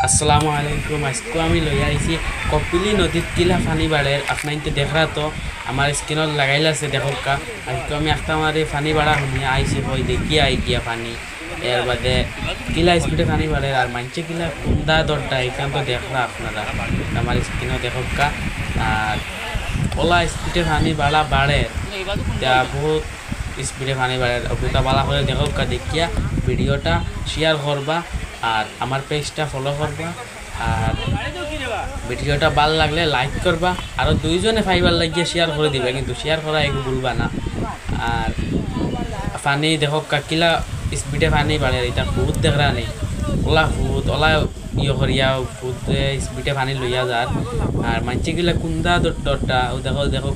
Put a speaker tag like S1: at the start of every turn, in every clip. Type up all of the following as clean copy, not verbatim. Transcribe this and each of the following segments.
S1: আসসালামু আলাইকুম। আজকে আমি লই আইছি কপিলি নদীত কিলা ফানি বাড়ের আপনার দেখা তো আমার স্ক্রিনত লাগাইল আছে দেখকা। আজকে আমি একটা আমার ফানি বাড়া শুনি আইছি কই দেখি আই গিয়া পানি এর বাদে কিলা স্পিডে ফানি বাড়ে আর মানছে কিলা কুন্দা দরটা এখান তো দেখরা আপনারা আমার স্ক্রিনও দেখকা। আর ওলা স্পিডে ফানি বাড়া বাড়ে তা বহুত স্পিডে ফানি বাড়ে ওটা বালা করে দেখকা দেখিয়া ভিডিওটা শেয়ার করবা আর আমার পেজটা ফলো করবা আর ভিডিওটা ভালো লাগলে লাইক করবা আর দুইজনে ফাইবার লাগিয়ে শেয়ার করে দিবা কিন্তু শেয়ার করা একটু ভুলবা না। আর ফানি দেখো কাকিলা স্পিডে ফানি বাড়ে এটা ফুট দেখরা নেই ওলা ইয়ে করিয়া ফুট স্পিডে ফানি লইয়া যার আর মানছিগুলা কুন্দা দরটা দেখো দেখো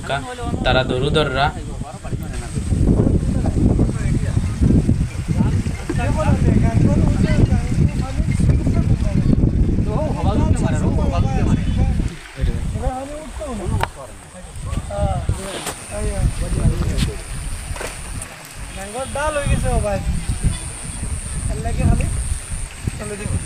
S1: তারা দরু দররা
S2: ডাল হয়ে গেছে ভাই লাগে খালি চলে দেখি